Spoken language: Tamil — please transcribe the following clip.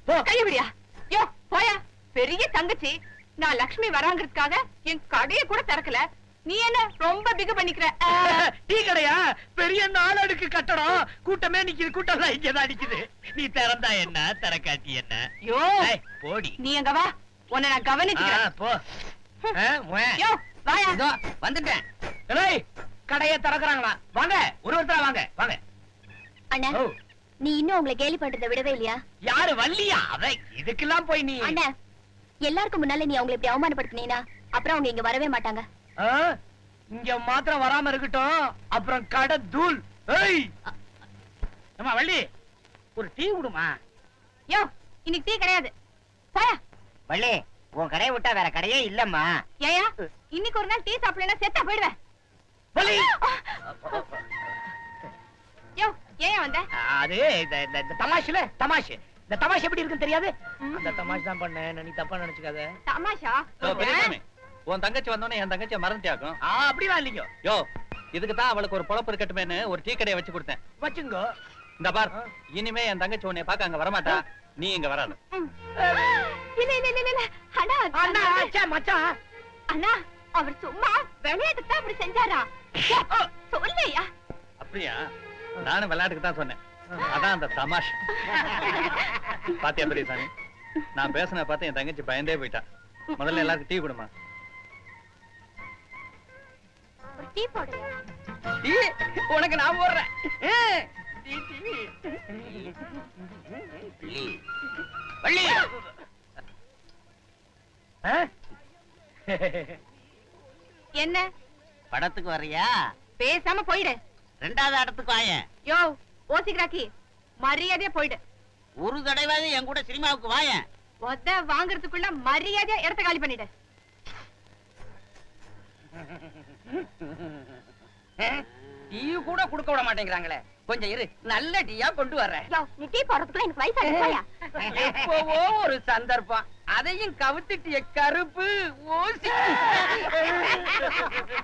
கையபடியா யோ போயா. பெரிய தங்கச்சி நான் லட்சுமி வராங்கிறதுக்காக என் கடையை கூட திறக்கல. நீ என்ன ரொம்ப பிகு பண்ணிக்கிற? டீ கடையா? பெரிய 4 அடுக்கு கட்டடம். கூட்டமே நிக்குது. கூட்டம் இங்கதான் நிக்குது. நீ திறந்தா என்ன, திறக்காட்டி என்ன? யோ போடி. நீ எங்க வா, உன்னை நான் கவனிச்சுக்கிறேன். போ. யோ வாயா. வந்துட்டேன். கடையை திறக்கிறாங்களா? வாங்க, ஒருத்தரா வாங்க வாங்க. அண்ணா, நீ இன்னும் உங்களை கேலி பண்றதை விடவே இல்லையா? யாரு வள்ளியா? அவ இதுக்கெல்லாம் போய் நீ. அண்ணா, எல்லாருக்கும் முன்னால நீ அவங்களை இப்படி அவமானப்படுத்தினீனா அப்புறம் அவங்க இங்க வரவே மாட்டாங்க. இங்க மாத்திரம் வராம இருக்கட்டும், அப்புறம் கடை தூள். நம்ம வள்ளி, ஒரு டீ விடுமா? யோ இன்னைக்கு டீ கிடையாது, போயா. வள்ளி, உன் கடையை விட்டா வேற கடையே இல்லம்மா. ஏயா இன்னைக்கு ஒரு நாள் டீ சாப்பிடலன்னா செத்தா போயிடுவேன். வள்ளி, யோ ஏன் வந்த? அது இந்த தமாஷுல தமாஷ். இந்த தமாஷ் எப்படி இருக்குன்னு தெரியாது. அந்த தமாஷ் தான் பண்ணேன், நீ தப்பா நினைச்சுக்காத. தமாஷா? உன் தங்கச்சி வந்தோடனே என் தங்கச்சியை மறந்துட்டியாக்கும். அப்படிலாம் இல்லைங்க. யோ, இதுக்கு தான் அவளுக்கு ஒரு பொழப்பு இருக்கட்டுமேன்னு ஒரு டீ கடையை வச்சு கொடுத்தேன். வச்சுங்க. இந்த பார், இனிமே என் தங்கச்சி உன்னை பார்க்க அங்க வரமாட்டா. நீ இங்க வராது. இல்ல இல்ல இல்ல இல்ல அண்ணா. அண்ணா அச்சா மச்சான். அண்ணா அவர் சும்மா விளையாட்டுக்கு தான் அப்படி செஞ்சாரா? சொல்லையா? அப்படியா? நானும் விளையாட்டுக்கு தான் சொன்னேன். அதான் அந்த தமாஷ். பாத்தியா பெரியசாமி, நான் பேசின பார்த்து என் தங்கச்சி பயந்தே போயிட்டா. முதல்ல எல்லாருக்கும் டீ கொடுமா. ஒரு டீ போடு. டீ உனக்கு நான் போடுறேன். வள்ளி, என்ன படத்துக்கு வர்றியா? பேசாம போயிடு. 2வது இடத்துக்கு வாயேன். யோ ஓசிக்கிறாக்கி, மரியாதையா போயிடு. ஒரு தடவை என் கூட சினிமாவுக்கு வாயேன். ஒத்த வாங்குறதுக்குள்ள மரியாதையா இடத்த காலி பண்ணிடு. டீ கூட குடுக்க விட மாட்டேங்கிறாங்களே. கொஞ்சம் இரு, நல்ல டீயா கொண்டு வர்றேன். யோ நீ டீ போடுறதுக்குள்ள எனக்கு வயசாகுது, போயா. எப்பவோ ஒரு சந்தர்ப்பம், அதையும் கவுத்துட்டிய கருப்பு ஓசி.